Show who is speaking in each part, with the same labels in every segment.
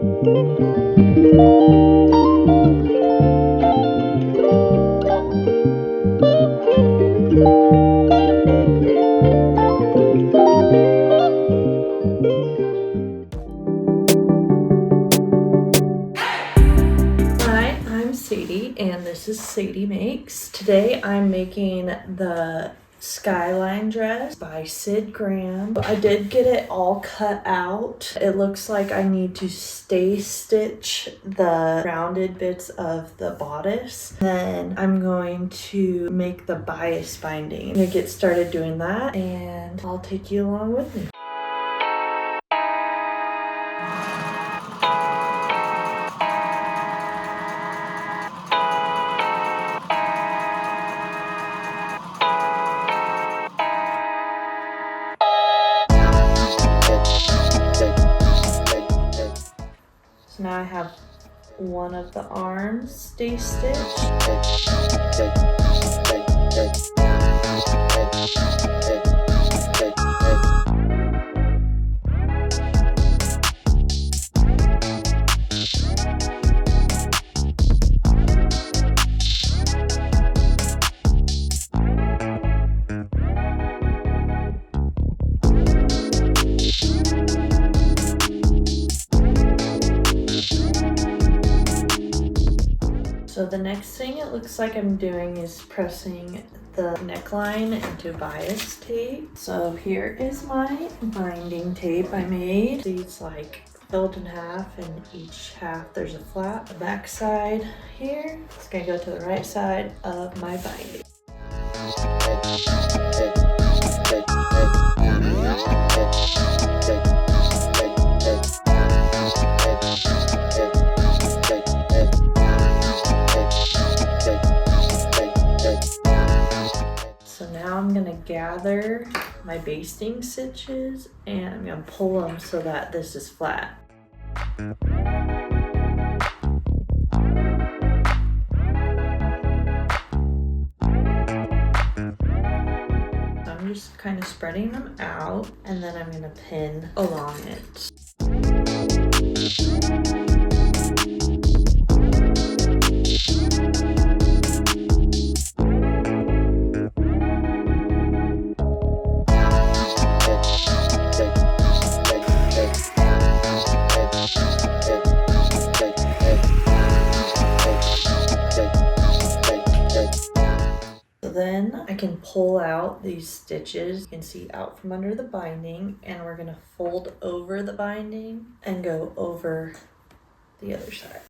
Speaker 1: Hi, I'm Sadie, and this is Sadie Makes. Today I'm making the Skyline dress by Sid Graham. I did get it all cut out. It looks like I need to stay stitch the rounded bits of the bodice. Then I'm going to make the bias binding. I'm gonna get started doing that, and I'll take you along with me. So now I have one of the arms stay stitched. So the next thing it looks like I'm doing is pressing the neckline into bias tape. So here is my binding tape I made. These like filled in half, and each half there's a flap. The back side here, it's gonna go to the right side of my binding. So now I'm gonna gather my basting stitches and I'm gonna pull them so that this is flat. So I'm just kind of spreading them out, and then I'm gonna pin along it. Then I can pull out these stitches you can see out from under the binding, and we're gonna fold over the binding and go over the other side.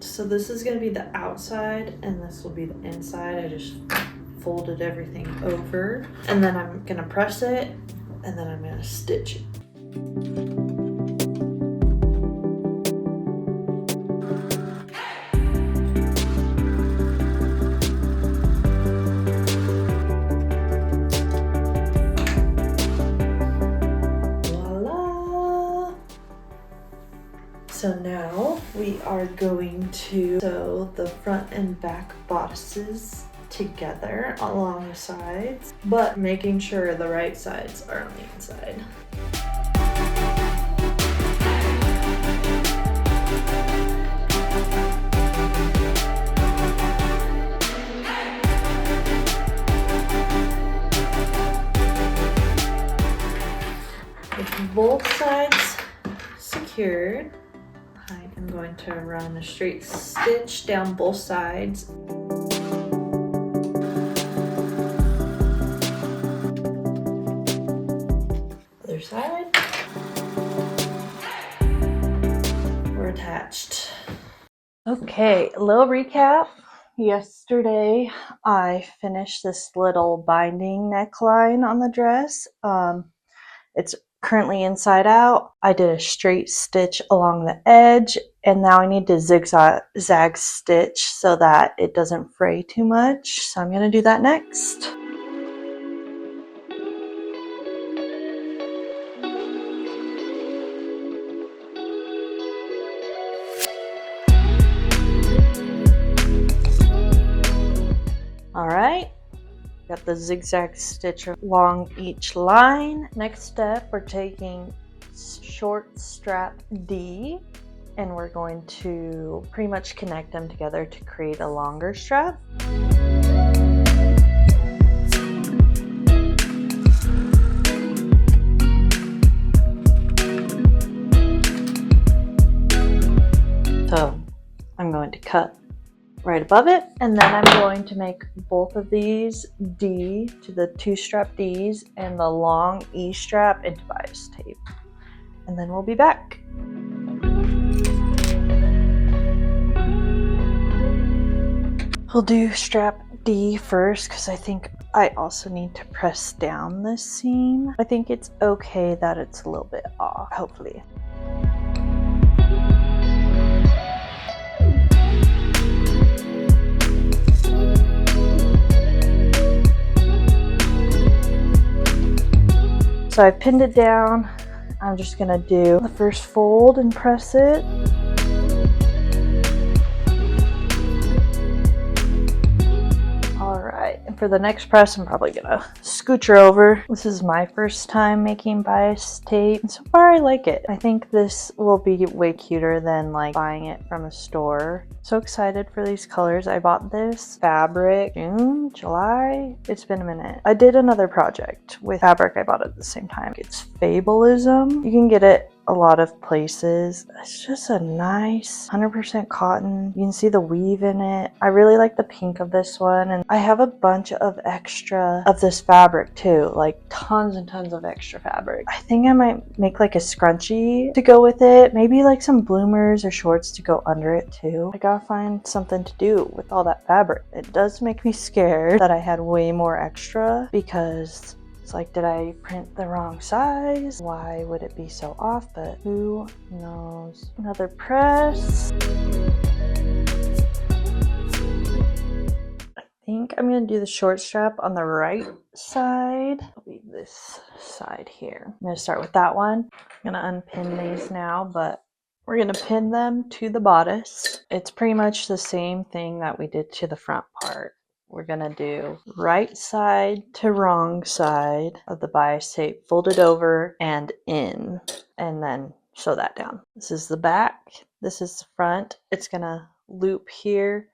Speaker 1: So this is going to be the outside and this will be the inside. I just folded everything over, and then I'm going to press it, and then I'm going to stitch it. Voila! So now we are going to sew the front and back bodices together along the sides, but making sure the right sides are on the inside. With both sides secured, I am going to run a straight stitch down both sides. Other side. We're attached. Okay, a little recap. Yesterday I finished this little binding neckline on the dress. It's currently inside out. I did a straight stitch along the edge, and now I need to zigzag stitch so that it doesn't fray too much. So I'm gonna do that next. All right, got the zigzag stitch along each line. Next step, we're taking short strap D and we're going to pretty much connect them together to create a longer strap. So I'm going to cut right above it, and then I'm going to make both of these D to the 2-strap Ds and the long E strap into bias tape, and then we'll be back. We'll do strap D first because I think I also need to press down this seam. I think it's okay that it's a little bit off, hopefully. So I pinned it down. I'm just gonna do the first fold and press it. And for the next press, I'm probably gonna scooch her over. This is my first time making bias tape, and so far I like it. I think this will be way cuter than like buying it from a store. So excited for these colors. I bought this fabric June, July. It's been a minute. I did another project with fabric I bought at the same time. It's Fabulism. You can get it a lot of places. It's just a nice 100% cotton. You can see the weave in it. I really like the pink of this one, and I have a bunch of extra of this fabric too, like tons and tons of extra fabric. I think I might make like a scrunchie to go with it, maybe like some bloomers or shorts to go under it too. I gotta find something to do with all that fabric. It does make me scared that I had way more extra, because it's like, did I print the wrong size? Why would it be so off? But who knows? Another press. I think I'm gonna do the short strap on the right side. I'll leave this side here. I'm gonna start with that one. I'm gonna unpin these now, but we're gonna pin them to the bodice. It's pretty much the same thing that we did to the front part. We're gonna do right side to wrong side of the bias tape, fold it over and in, and then sew that down. This is the back, this is the front. It's gonna loop here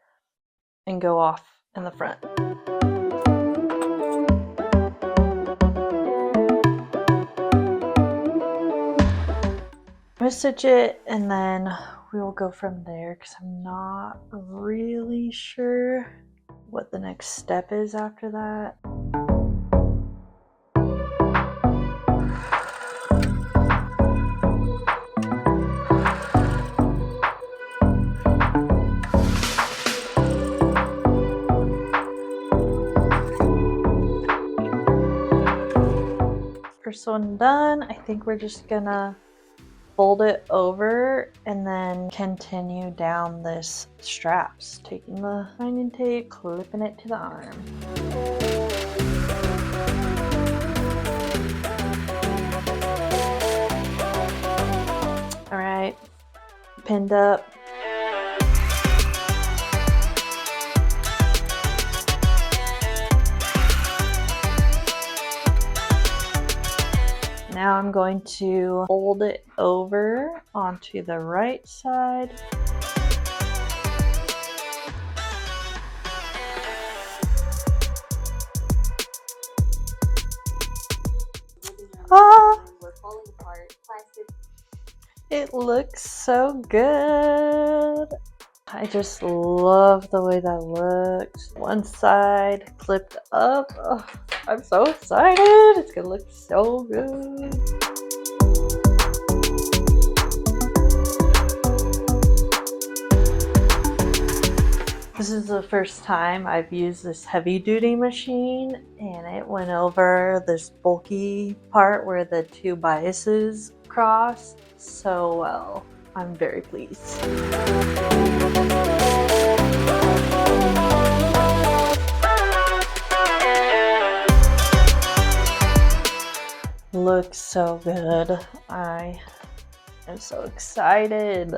Speaker 1: and go off in the front. I'm gonna stitch it and then we will go from there, because I'm not really sure what the next step is after that. First one done. I think we're just gonna fold it over and then continue down this straps, taking the binding tape, clipping it to the arm. All right, pinned up. Now I'm going to fold it over onto the right side. Ah, it looks so good. I just love the way that looks. One side clipped up. Oh, I'm so excited. It's gonna look so good. This is the first time I've used this heavy duty machine, and it went over this bulky part where the two biases cross so well. I'm very pleased. Looks so good. I am so excited.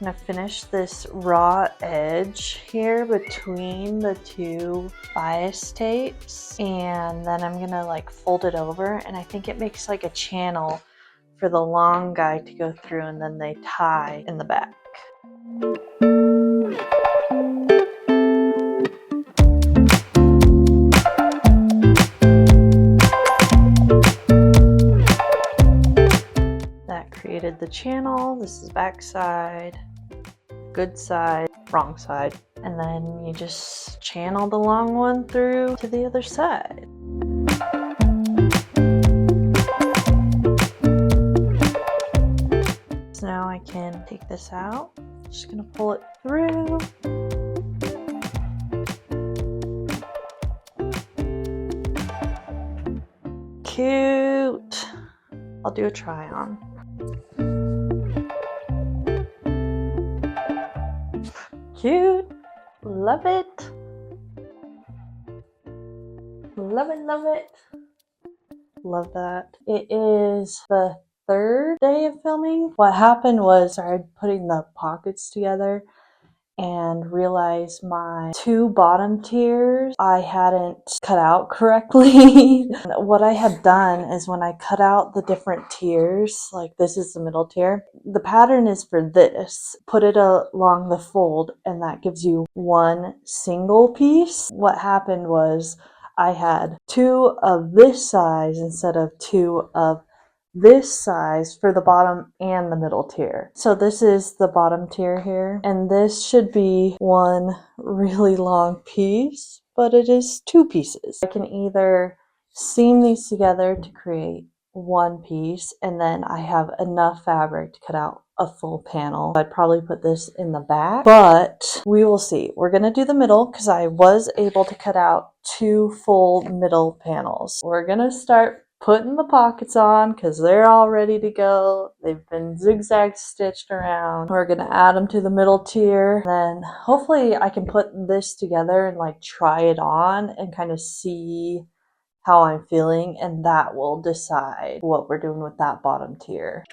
Speaker 1: I'm gonna finish this raw edge here between the two bias tapes, and then I'm gonna like fold it over, and I think it makes like a channel for the long guy to go through, and then they tie in the back. That created the channel. This is back side, good side, wrong side, and then you just channel the long one through to the other side. So now I can take this out. Just gonna pull it through. Cute. I'll do a try on. Cute. Love it. Love it, love it. Love that. It is the third day of filming. What happened was I started putting the pockets together and realized my two bottom tiers I hadn't cut out correctly. What I had done is when I cut out the different tiers, like this is the middle tier, the pattern is for this. Put it along the fold and that gives you one single piece. What happened was I had two of this size instead of two of this size for the bottom and the middle tier. So this is the bottom tier here, and this should be one really long piece, but it is two pieces. I can either seam these together to create one piece, and then I have enough fabric to cut out a full panel. I'd probably put this in the back, but we will see. We're gonna do the middle because I was able to cut out two full middle panels. We're gonna start putting the pockets on because they're all ready to go. They've been zigzag stitched around. We're gonna add them to the middle tier. Then hopefully I can put this together and like try it on and kind of see how I'm feeling, and that will decide what we're doing with that bottom tier.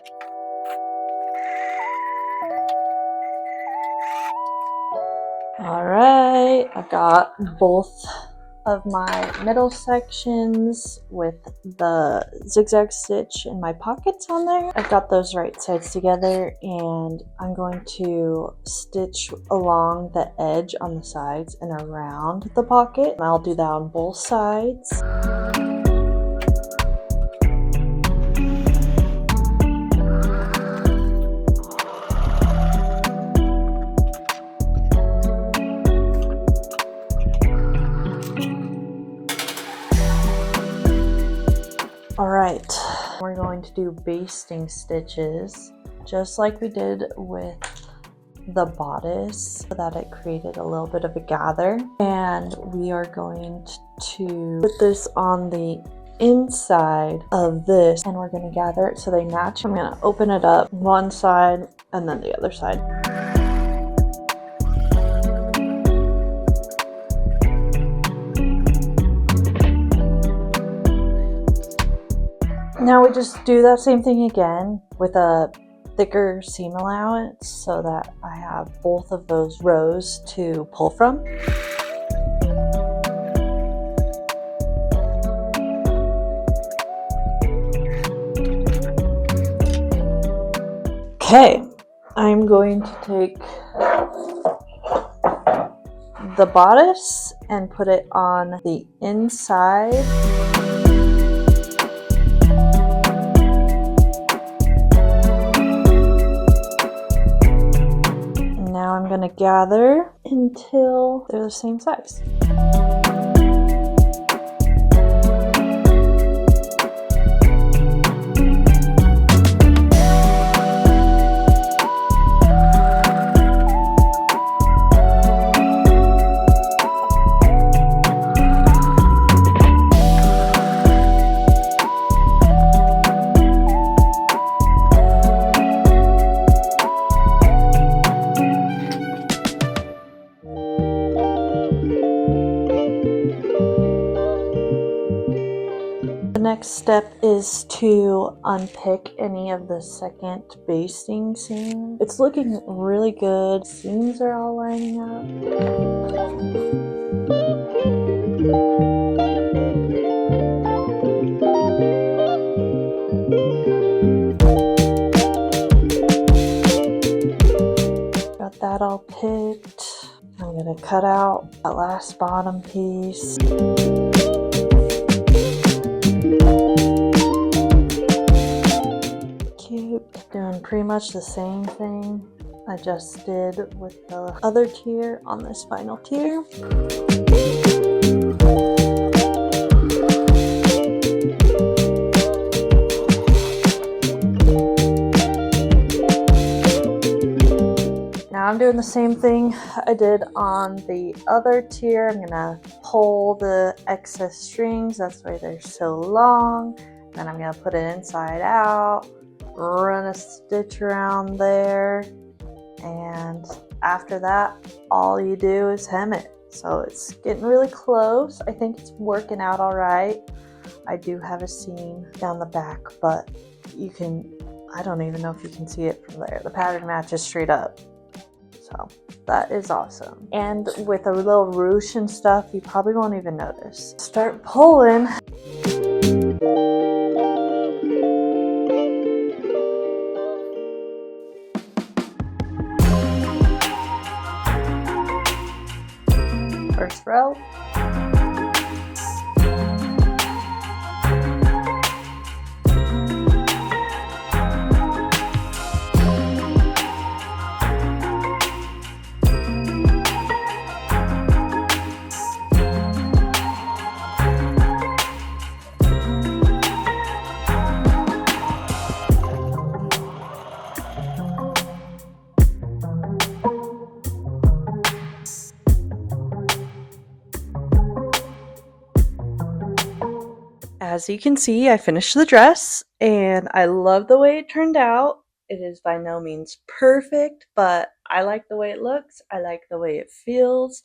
Speaker 1: All right, I've got both of my middle sections with the zigzag stitch in my pockets on there. I've got those right sides together, and I'm going to stitch along the edge on the sides and around the pocket. I'll do that on both sides. Alright, we're going to do basting stitches just like we did with the bodice so that it created a little bit of a gather, and we are going to put this on the inside of this and we're going to gather it so they match. I'm going to open it up one side and then the other side. Now we just do that same thing again with a thicker seam allowance so that I have both of those rows to pull from. Okay, I'm going to take the bodice and put it on the inside. Now I'm going to gather until they're the same size. next step is to unpick any of the second basting seam. It's looking really good. Seams are all lining up. Got that all picked. I'm gonna cut out that last bottom piece. Cute. Doing pretty much the same thing I just did with the other tier on this final tier. Now I'm doing the same thing I did on the other tier. I'm gonna pull the excess strings, that's why they're so long. Then I'm gonna put it inside out, run a stitch around there, and after that, all you do is hem it. So it's getting really close. I think it's working out all right. I do have a seam down the back, but you can, I don't even know if you can see it from there. The pattern matches straight up. So that is awesome. And with a little ruche and stuff, you probably won't even notice. Start pulling. First row. As you can see, I finished the dress and I love the way it turned out. It is by no means perfect, but I like the way it looks. I like the way it feels.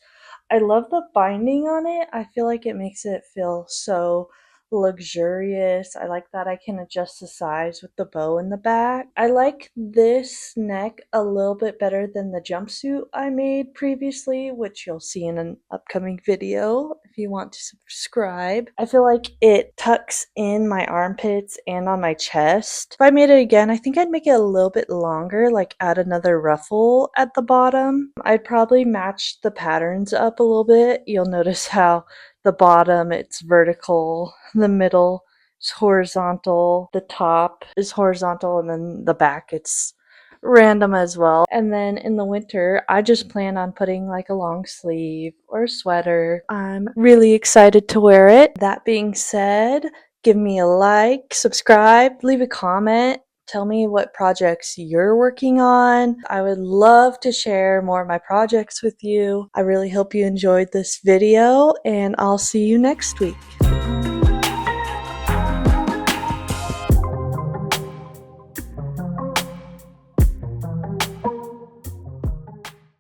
Speaker 1: I love the binding on it. I feel like it makes it feel so luxurious. I like that I can adjust the size with the bow in the back. I like this neck a little bit better than the jumpsuit I made previously, which you'll see in an upcoming video if you want to subscribe. I feel like it tucks in my armpits and on my chest. If I made it again, I think I'd make it a little bit longer, like add another ruffle at the bottom. I'd probably match the patterns up a little bit. You'll notice how the bottom, it's vertical, the middle is horizontal, the top is horizontal, and then the back, it's random as well. And then in the winter, I just plan on putting like a long sleeve or a sweater. I'm really excited to wear it. That being said, give me a like, subscribe, leave a comment. Tell me what projects you're working on. I would love to share more of my projects with you. I really hope you enjoyed this video, and I'll see you next week.